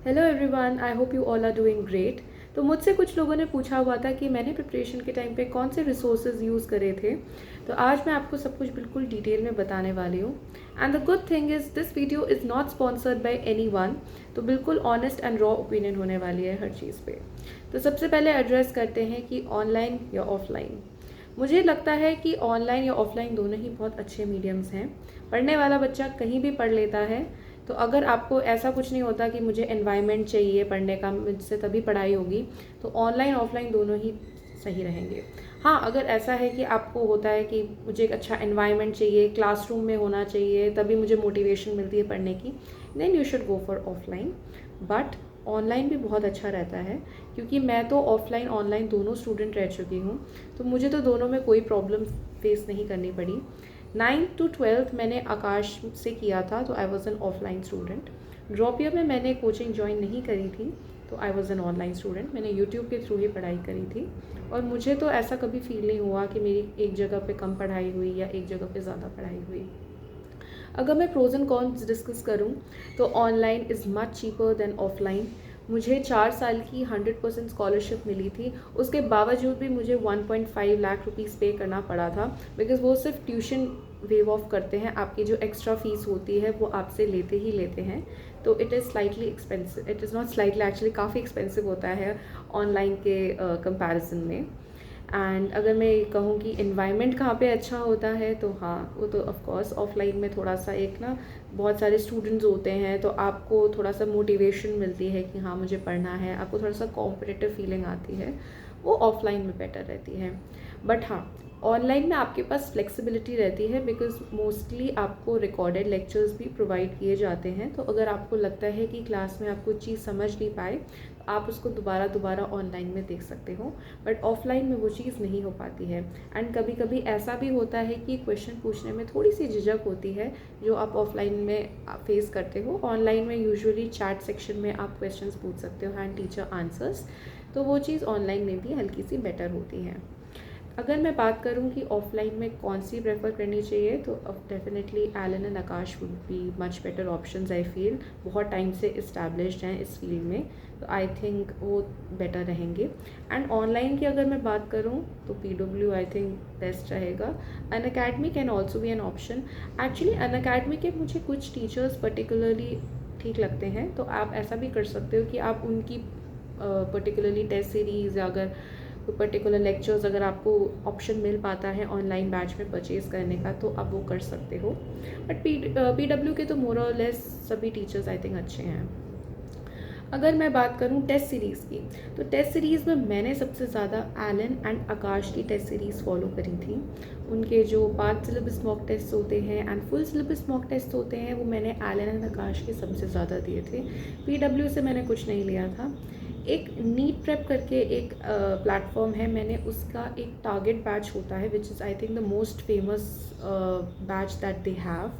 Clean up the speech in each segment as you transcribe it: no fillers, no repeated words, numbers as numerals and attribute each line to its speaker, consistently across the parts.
Speaker 1: Hello everyone, I hope you all are doing great. तो मुझसे कुछ लोगों ने पूछा हुआ था कि मैंने प्रिपरेशन के टाइम पे कौन से रिसोर्सेज यूज़ करे थे। तो आज मैं आपको सब कुछ बिल्कुल डिटेल में बताने वाली हूँ। And the good thing is this video is not sponsored by any one. तो बिल्कुल ऑनेस्ट एंड रॉ ओपिनियन होने वाली है हर चीज़ पे। तो सबसे पहले एड्रेस करते हैं कि ऑनलाइन या ऑफलाइन। मुझे लगता है कि ऑनलाइन या ऑफलाइन दोनों ही बहुत अच्छे मीडियम्स हैं। पढ़ने वाला बच्चा कहीं भी पढ़ लेता है। तो अगर आपको ऐसा कुछ नहीं होता कि मुझे एनवायरनमेंट चाहिए पढ़ने का, मुझसे तभी पढ़ाई होगी, तो ऑनलाइन ऑफलाइन दोनों ही सही रहेंगे। हाँ, अगर ऐसा है कि आपको होता है कि मुझे एक अच्छा एनवायरनमेंट चाहिए, क्लासरूम में होना चाहिए, तभी मुझे मोटिवेशन मिलती है पढ़ने की, then you should go for offline. But online भी बहुत अच्छा रहता है, क्योंकि मैं तो ऑफलाइन ऑनलाइन दोनों स्टूडेंट रह चुकी हूँ। तो मुझे तो दोनों में कोई प्रॉब्लम फेस नहीं करनी पड़ी। 9th to 12th मैंने आकाश से किया था, तो I was an offline student. Drop year में मैंने कोचिंग ज्वाइन नहीं करी थी, तो I was an online student. मैंने यूट्यूब के थ्रू ही पढ़ाई करी थी, और मुझे तो ऐसा कभी फील नहीं हुआ कि मेरी एक जगह पे कम पढ़ाई हुई या एक जगह पे ज़्यादा पढ़ाई हुई। अगर मैं प्रोज एंड कॉन्स डिस्कस करूँ, तो online is much cheaper than offline. मुझे 4 साल की 100% स्कॉलरशिप मिली थी, उसके बावजूद भी मुझे 1.5 लाख रुपीज़ पे करना पड़ा था, बिकॉज़ वो सिर्फ ट्यूशन वेव ऑफ करते हैं। आपकी जो एक्स्ट्रा फीस होती है वो आपसे लेते ही लेते हैं। तो it is slightly expensive, it is not slightly, actually काफ़ी एक्सपेंसिव होता है ऑनलाइन के कंपैरिजन में। एंड अगर मैं कहूँ कि इन्वायरमेंट कहाँ पे अच्छा होता है, तो हाँ, वो तो ऑफ कोर्स ऑफलाइन में थोड़ा सा एक ना, बहुत सारे स्टूडेंट्स होते हैं, तो आपको थोड़ा सा मोटिवेशन मिलती है कि हाँ मुझे पढ़ना है, आपको थोड़ा सा कॉम्पिटिटिव फीलिंग आती है, वो ऑफलाइन में बेटर रहती है। बट हाँ, ऑनलाइन में आपके पास फ्लेक्सिबिलिटी रहती है, बिकॉज मोस्टली आपको रिकॉर्डेड लेक्चर्स भी प्रोवाइड किए जाते हैं। तो अगर आपको लगता है कि क्लास में आप कुछ चीज़ समझ नहीं पाए, तो आप उसको दोबारा दोबारा ऑनलाइन में देख सकते हो। बट ऑफलाइन में वो चीज़ नहीं हो पाती है। एंड कभी कभी ऐसा भी होता है कि क्वेश्चन पूछने में थोड़ी सी झिझक होती है, जो आप ऑफलाइन में फेस करते हो। ऑनलाइन में यूजुअली चैट सेक्शन में आप क्वेश्चंस पूछ सकते हो एंड टीचर आंसर्स, तो वो चीज़ ऑनलाइन में भी हल्की सी बेटर होती है। अगर मैं बात करूं कि ऑफलाइन में कौन सी प्रेफर करनी चाहिए, तो definitely Allen and Aakash would be much better options I feel. बहुत टाइम से इस्टेब्लिश्ड हैं इस फील्ड में, तो आई थिंक वो बेटर रहेंगे। एंड ऑनलाइन की अगर मैं बात करूं, तो PW आई थिंक बेस्ट रहेगा। Unacademy can also be an option. Actually Unacademy के मुझे कुछ टीचर्स पर्टिकुलरली ठीक लगते हैं, तो आप ऐसा भी कर सकते हो कि आप उनकी पर्टिकुलरली टेस्ट सीरीज़, या अगर कोई पर्टिकुलर लेक्चर्स अगर आपको ऑप्शन मिल पाता है ऑनलाइन बैच में परचेज़ करने का, तो आप वो कर सकते हो। बट PW के तो मोर और लेस सभी टीचर्स आई थिंक अच्छे हैं। अगर मैं बात करूं टेस्ट सीरीज़ की, तो टेस्ट सीरीज़ में मैंने सबसे ज़्यादा एलन एंड आकाश की टेस्ट सीरीज़ फॉलो करी थी। उनके जो पार्ट सिलेबस मॉक टेस्ट होते हैं and full syllabus mock test होते हैं, वो मैंने एलन एंड आकाश के सबसे ज़्यादा दिए थे। PW से मैंने कुछ नहीं लिया था। एक नीट प्रेप करके एक प्लेटफॉर्म है, मैंने उसका एक टारगेट बैच होता है, which is I think the most famous batch that they have,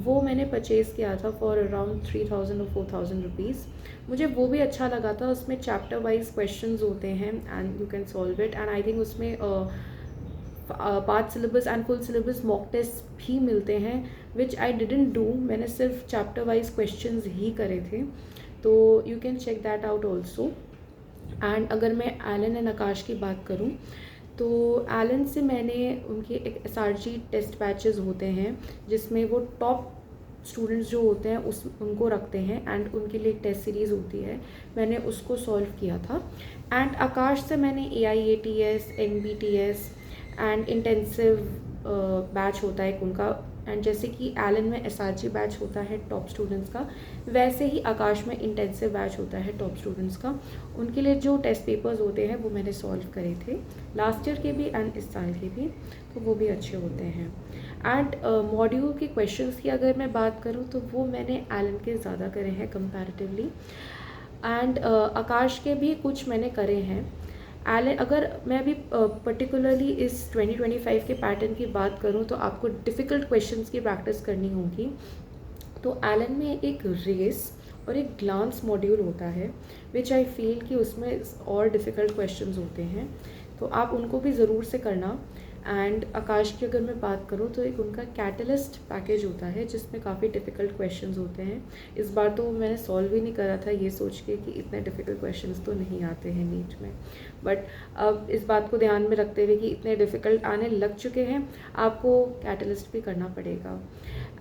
Speaker 1: वो मैंने परचेज़ किया था फॉर अराउंड 3000 और 4000 रुपीज़। मुझे वो भी अच्छा लगा था। उसमें चैप्टर वाइज क्वेश्चंस होते हैं and you can solve it, and I think उसमें part syllabus and full syllabus mock test भी मिलते हैं, विच आई डिडंट डू। मैंने सिर्फ चैप्टर वाइज क्वेश्चंस ही करे थे, तो you can check that out also. And अगर मैं एलन एंड आकाश की बात करूँ, तो एलन से मैंने उनके एक SRG टेस्ट बैचेस होते हैं, जिसमें वो टॉप स्टूडेंट्स जो होते हैं उनको रखते हैं, एंड उनके लिए एक टेस्ट सीरीज़ होती है, मैंने उसको सॉल्व किया था। एंड आकाश से मैंने AIATS, NBTS and intensive batch होता है एक उनका। एंड जैसे कि एलन में SRG बैच होता है टॉप स्टूडेंट्स का, वैसे ही आकाश में इंटेंसिव बैच होता है टॉप स्टूडेंट्स का। उनके लिए जो टेस्ट पेपर्स होते हैं वो मैंने सॉल्व करे थे, लास्ट ईयर के भी एंड इस साल के भी, तो वो भी अच्छे होते हैं। एंड मॉड्यूल के क्वेश्चंस की अगर मैं बात करूँ, तो वो मैंने एलन के ज़्यादा करे हैं कंपैरेटिवली, एंड आकाश के भी कुछ मैंने करे हैं। एलन, अगर मैं अभी पर्टिकुलरली इस 2025 के पैटर्न की बात करूं, तो आपको डिफ़िकल्ट क्वेश्चंस की प्रैक्टिस करनी होगी। तो एलन में एक रेस और एक ग्लांस मॉड्यूल होता है, विच आई फील कि उसमें और डिफ़िकल्ट क्वेश्चंस होते हैं, तो आप उनको भी ज़रूर से करना। एंड आकाश की अगर मैं बात करूँ तो एक उनका कैटलिस्ट पैकेज होता है जिसमें काफ़ी डिफ़िकल्ट क्वेश्चंस होते हैं। इस बार तो मैंने सॉल्व ही नहीं करा था ये सोच के कि इतने डिफ़िकल्ट क्वेश्चंस तो नहीं आते हैं नीट में, बट अब इस बात को ध्यान में रखते हुए कि इतने डिफ़िकल्ट आने लग चुके हैं, आपको कैटलिस्ट भी करना पड़ेगा।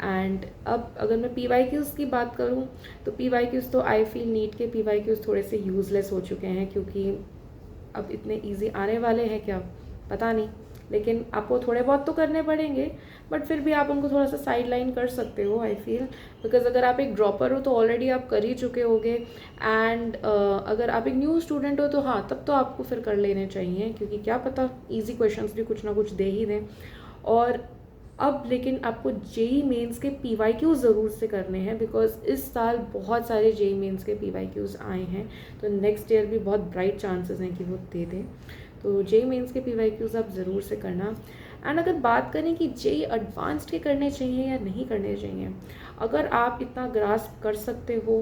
Speaker 1: एंड अब अगर मैं PYQs की बात करूँ तो PYQs तो आई फील नीट के PYQs थोड़े से यूज़लेस हो चुके हैं, क्योंकि अब इतने ईजी आने वाले हैं क्या पता नहीं, लेकिन आपको थोड़े बहुत तो करने पड़ेंगे, बट फिर भी आप उनको थोड़ा सा साइड लाइन कर सकते हो आई फील, बिकॉज अगर आप एक ड्रॉपर हो तो ऑलरेडी आप कर ही चुके होगे। एंड अगर आप एक न्यू स्टूडेंट हो तो हाँ, तब तो आपको फिर कर लेने चाहिए, क्योंकि क्या पता ईजी क्वेश्चंस भी कुछ ना कुछ दे ही दें। और अब लेकिन आपको जेई मेंस के PYQs ज़रूर से करने हैं, बिकॉज इस साल बहुत सारे जेई मेंस के PYQs आए हैं, तो नेक्स्ट ईयर भी बहुत ब्राइट चांसेस हैं कि वो दे दें। तो जेई मेंस के PYQs आप ज़रूर से करना। एंड अगर बात करें कि जेई एडवांस्ड के करने चाहिए या नहीं करने चाहिए, अगर आप इतना ग्रास्प कर सकते हो,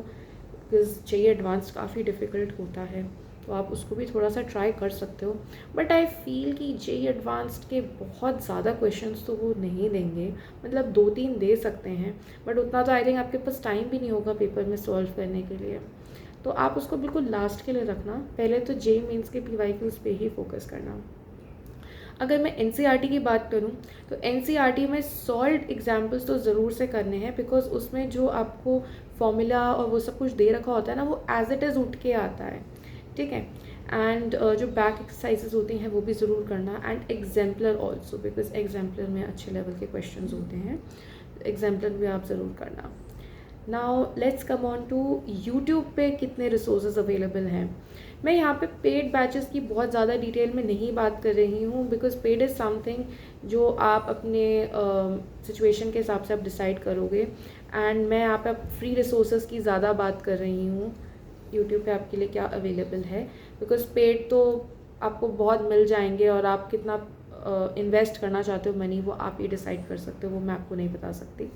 Speaker 1: बिकॉज जेई एडवांस्ड काफ़ी डिफ़िकल्ट होता है, तो आप उसको भी थोड़ा सा ट्राई कर सकते हो। बट आई फील कि जेई एडवांस्ड के बहुत ज़्यादा क्वेश्चंस तो वो नहीं देंगे, मतलब 2-3 दे सकते हैं, बट उतना तो आई थिंक आपके पास टाइम भी नहीं होगा पेपर में सॉल्व करने के लिए, तो आप उसको बिल्कुल लास्ट के लिए रखना। पहले तो जेई मेंस के PYQs पे ही फोकस करना। अगर मैं NCERT की बात करूं तो NCERT में सॉल्व एग्जाम्पल्स तो ज़रूर से करने हैं, बिकॉज उसमें जो आपको फॉर्मूला और वो सब कुछ दे रखा होता है ना, वो एज इट इज़ उठ के आता है, ठीक है। एंड जो बैक एक्सरसाइजेज होती हैं वो भी ज़रूर करना, and exemplar also, because exemplar में अच्छे लेवल के क्वेश्चंस होते हैं, एग्जाम्पलर भी आप ज़रूर करना। Now let's come on to YouTube पे कितने रिसोर्सेज अवेलेबल हैं। मैं यहाँ पे पेड बैचेस की बहुत ज़्यादा डिटेल में नहीं बात कर रही हूँ, बिकॉज पेड इज़ समथिंग जो आप अपने सिचुएशन के हिसाब से आप डिसाइड करोगे, एंड मैं यहाँ पे फ्री रिसोर्सेज की ज़्यादा बात कर रही हूँ यूट्यूब पे आपके लिए क्या अवेलेबल है, बिकॉज पेड तो आपको बहुत मिल जाएंगे, और आप कितना इन्वेस्ट करना चाहते हो मनी, वो आप ही डिसाइड कर सकते हो, वो मैं आपको नहीं बता सकती।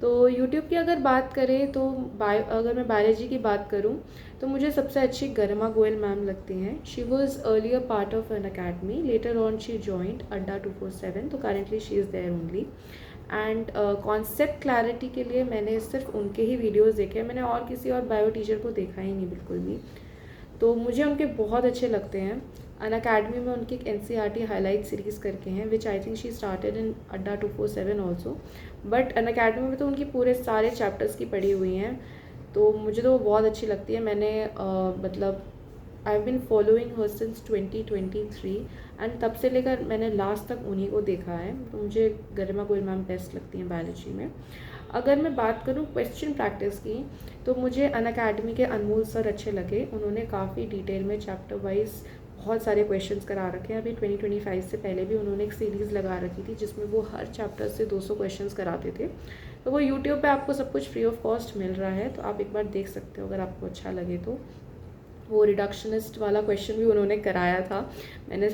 Speaker 1: तो यूट्यूब की अगर बात करें तो अगर मैं बायोलॉजी की बात करूं तो मुझे सबसे अच्छी गरिमा गोयल मैम लगती हैं। She was earlier part of N academy, later on she joined Adda 247, तो currently she is there only. And concept clarity के लिए मैंने सिर्फ उनके ही वीडियोज़ देखे हैं, मैंने और किसी और बायो टीचर को देखा ही नहीं बिल्कुल भी, तो मुझे उनके बहुत अच्छे लगते हैं। अन अकेडमी में उनकी एक NCERT हाईलाइट सीरीज़ करके हैं, which I think she started in Adda 247 also, but on academy में तो उनकी पूरे सारे चैप्टर्स की पढ़ी हुई हैं, तो मुझे तो वो बहुत अच्छी लगती है। मैंने मतलब I have been following her since 2023, and तब से लेकर मैंने लास्ट तक उन्हीं को देखा है, तो मुझे गरिमा गोयल मैम बेस्ट लगती हैं बायोलॉजी में। अगर मैं बात करूँ क्वेश्चन प्रैक्टिस की, तो मुझे अन अकेडमी के अनमोल सर अच्छे लगे, उन्होंने काफ़ी डिटेल में चैप्टर वाइज बहुत सारे क्वेश्चंस करा रखे हैं। अभी 2025 से पहले भी उन्होंने एक सीरीज़ लगा रखी थी जिसमें वो हर चैप्टर से 200 क्वेश्चंस कराते थे, तो वो यूट्यूब पे आपको सब कुछ फ्री ऑफ कॉस्ट मिल रहा है, तो आप एक बार देख सकते हो अगर आपको अच्छा लगे तो। वो रिडक्शनिस्ट वाला क्वेश्चन भी उन्होंने कराया था। मैंने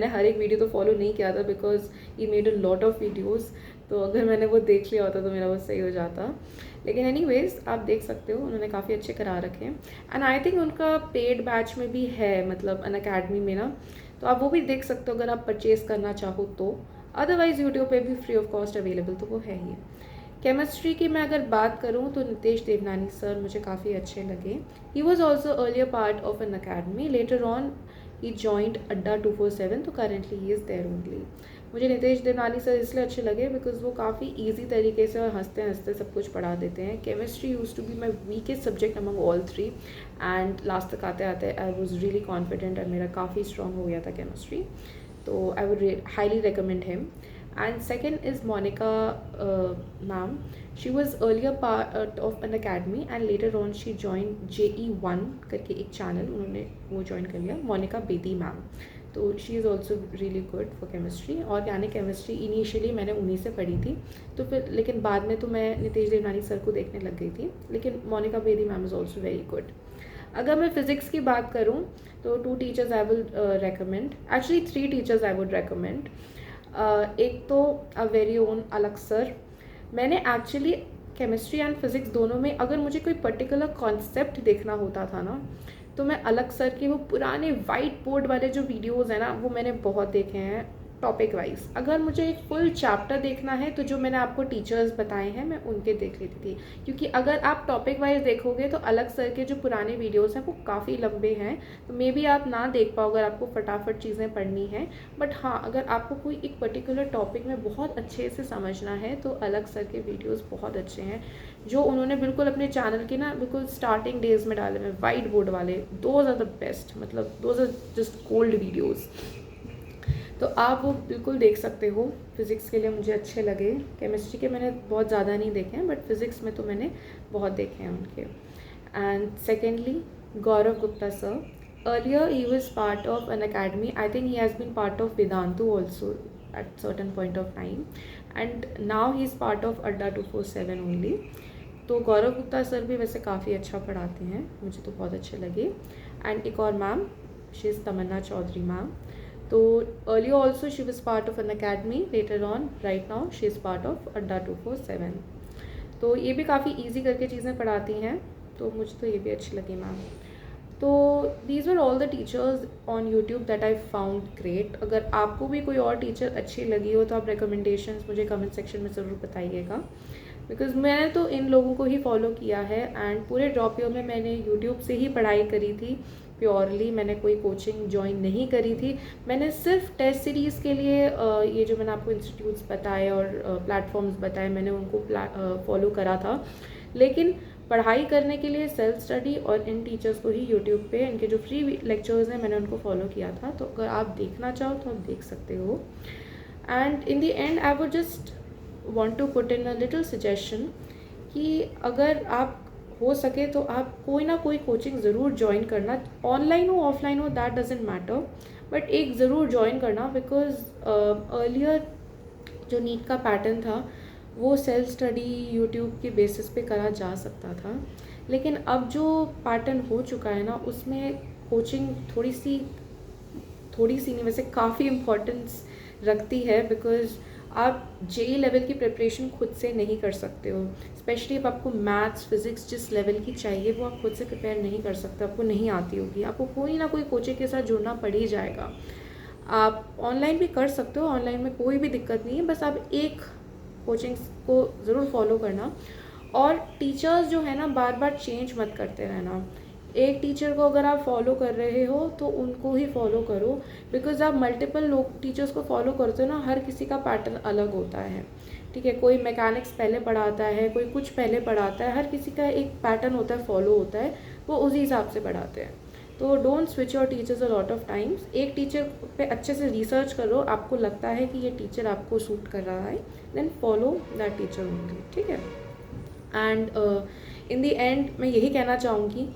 Speaker 1: हर एक वीडियो तो फॉलो नहीं किया था, because he made a lot of videos, तो अगर मैंने वो देख लिया होता तो मेरा वो सही हो जाता। लेकिन एनीवेज आप देख सकते हो उन्होंने काफ़ी अच्छे करा रखे हैं, एंड आई थिंक उनका पेड बैच में भी है, मतलब अन अकेडमी में ना, तो आप वो भी देख सकते हो अगर आप परचेज़ करना चाहो तो। अदरवाइज़ यूट्यूब पे भी फ्री ऑफ कॉस्ट अवेलेबल तो वो है ही। केमिस्ट्री की मैं अगर बात करूं तो नितेश देवनानी सर मुझे काफ़ी अच्छे लगे। He was also earlier part of N academy, later on he joined Adda 247, तो currently he is there only. मुझे नितेश देवनानी सर इसलिए अच्छे लगे बिकॉज वो काफ़ी ईजी तरीके से और हंसते हंसते सब कुछ पढ़ा देते हैं। Chemistry use to be my weakest subject among all 3, and last तक आते आते आई वॉज रियली कॉन्फिडेंट, और मेरा काफ़ी स्ट्रॉन्ग हो गया था केमिस्ट्री, तो I would highly recommend him. And second is Monica ma'am. She was earlier part of an academy and later on she joined JE1 करके एक चैनल उन्होंने वो ज्वाइन कर लिया, मोनिका बेदी मैम, तो she is also really good for chemistry. Organic chemistry initially मैंने उन्हीं से पढ़ी थी, तो फिर लेकिन बाद में तो मैं नितेश देवनानी सर को देखने लग गई थी, लेकिन Monika Bedi ma'am is also very good. अगर मैं फिज़िक्स की बात करूँ तो 2 teachers I will recommend, actually 3 teachers I would recommend. एक तो a very own Alakh sir. मैंने एक्चुअली केमिस्ट्री एंड फिज़िक्स दोनों में अगर मुझे कोई पर्टिकुलर कॉन्सेप्ट देखना होता था ना, तो मैं अलग सर के वो पुराने वाइट बोर्ड वाले जो वीडियोज़ हैं ना, वो मैंने बहुत देखे हैं, टॉपिक वाइज। अगर मुझे एक फुल चैप्टर देखना है तो जो मैंने आपको टीचर्स बताए हैं मैं उनके देख लेती थी, क्योंकि अगर आप टॉपिक वाइज देखोगे तो अलग सर के जो पुराने वीडियोस हैं वो काफ़ी लंबे हैं, तो मे बी आप ना देख पाओ अगर आपको फटाफट चीज़ें पढ़नी है। बट हाँ, अगर आपको कोई एक पर्टिकुलर टॉपिक में बहुत अच्छे से समझना है तो अलग सर के वीडियोज़ बहुत अच्छे हैं, जो उन्होंने बिल्कुल अपने चैनल के ना बिल्कुल स्टार्टिंग डेज में डाले हुए वाइट बोर्ड वाले। दोज आर द बेस्ट, मतलब those are just gold videos. तो आप वो बिल्कुल देख सकते हो। फिज़िक्स के लिए मुझे अच्छे लगे, केमिस्ट्री के मैंने बहुत ज़्यादा नहीं देखे हैं, बट फिज़िक्स में तो मैंने बहुत देखे हैं उनके। And secondly, Gaurav Gupta sir, earlier he was part of N academy, I think he has been part of Vedantu also at certain point of time, and now he is part of Adda 247 only। तो गौरव Gupta sir भी वैसे काफ़ी अच्छा पढ़ाते हैं, मुझे तो बहुत अच्छे लगे। एंड एक और ma'am, she is Tamanna Chaudhary ma'am. तो earlier also she was part of N academy, later on right now she is part of Adda 247। तो ये भी काफ़ी ईजी करके चीज़ें पढ़ाती हैं, तो मुझे तो ये भी अच्छी लगी मैम। तो these are all the teachers on YouTube that I found great. अगर आपको भी कोई और टीचर अच्छी लगी हो तो आप रिकमेंडेशंस मुझे कमेंट सेक्शन में ज़रूर बताइएगा, बिकॉज मैंने तो इन लोगों को ही फॉलो किया है। एंड पूरे ड्रॉप ईयर में मैंने यूट्यूब से ही पढ़ाई करी थी प्योरली, मैंने कोई कोचिंग ज्वाइन नहीं करी थी। मैंने सिर्फ टेस्ट सीरीज़ के लिए ये जो मैंने आपको इंस्टीट्यूट्स बताए और प्लेटफॉर्म्स बताए मैंने उनको फॉलो करा था, लेकिन पढ़ाई करने के लिए सेल्फ स्टडी और इन टीचर्स को ही यूट्यूब पे इनके जो फ्री लेक्चर्स हैं मैंने उनको फॉलो किया था। तो अगर आप देखना चाहो तो आप देख सकते हो। And in the end I would just want to put in a little suggestion कि अगर आप हो सके तो आप कोई ना कोई कोचिंग ज़रूर ज्वाइन करना, ऑनलाइन हो ऑफलाइन हो दैट डजेंट मैटर, बट एक ज़रूर ज्वाइन करना। बिकॉज अर्लियर जो नीट का पैटर्न था वो सेल्फ स्टडी यूट्यूब के बेसिस पे करा जा सकता था, लेकिन अब जो पैटर्न हो चुका है ना उसमें कोचिंग थोड़ी सी नहीं, वैसे काफ़ी इम्पोर्टेंस रखती है। बिकॉज आप जेई लेवल की प्रिपरेशन खुद से नहीं कर सकते हो, स्पेशली अब आपको मैथ्स फिज़िक्स जिस लेवल की चाहिए वो आप खुद से प्रिपेयर नहीं कर सकते, आपको नहीं आती होगी, आपको कोई ना कोई कोचिंग के साथ जुड़ना पड़ ही जाएगा। आप ऑनलाइन भी कर सकते हो, ऑनलाइन में कोई भी दिक्कत नहीं है, बस आप एक कोचिंग्स को ज़रूर फॉलो करना। और टीचर्स जो है ना बार बार चेंज मत करते रहना। एक टीचर को अगर आप फॉलो कर रहे हो तो उनको ही फॉलो करो, बिकॉज आप मल्टीपल लोग टीचर्स को फॉलो करते हो ना, हर किसी का पैटर्न अलग होता है, ठीक है। कोई मैकेनिक्स पहले पढ़ाता है, कोई कुछ पहले पढ़ाता है, हर किसी का एक पैटर्न होता है, फॉलो होता है, वो उसी हिसाब से पढ़ाते हैं। तो don't switch your teachers a lot of times. एक टीचर पे अच्छे से रिसर्च करो, आपको लगता है कि ये टीचर आपको सूट कर रहा है, then follow that teacher only, ठीक है। एंड इन द एंड मैं यही कहना चाहूँगी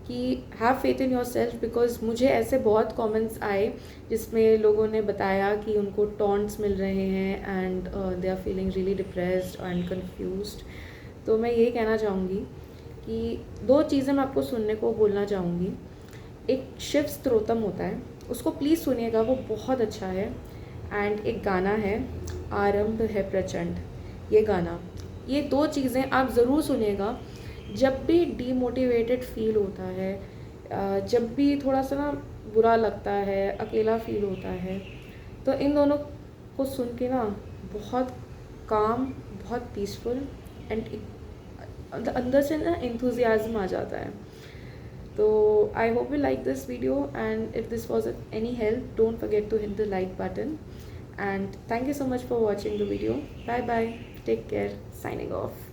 Speaker 1: कि have faith in your self, because मुझे ऐसे बहुत कमेंट्स आए जिसमें लोगों ने बताया कि उनको टॉन्ट्स मिल रहे हैं and they are feeling really depressed and confused. तो मैं यही कहना चाहूँगी कि दो चीज़ें मैं आपको सुनने को बोलना चाहूँगी। एक शिव स्तोत्रम होता है, उसको प्लीज़ सुनिएगा, वो बहुत अच्छा है। एंड एक गाना है, आरंभ है प्रचंड, ये गाना, ये दो चीज़ें आप ज़रूर सुनिएगा जब भी डीमोटिवेटेड फील होता है, जब भी थोड़ा सा ना बुरा लगता है, अकेला फील होता है, तो इन दोनों को सुन के ना बहुत काम, बहुत पीसफुल एंड अंदर से ना एंथुजियाज्म आ जाता है। तो I hope you like this video, and if this was any help, don't forget to hit the like button, and thank you so much for watching the video. Bye bye, take care, signing off.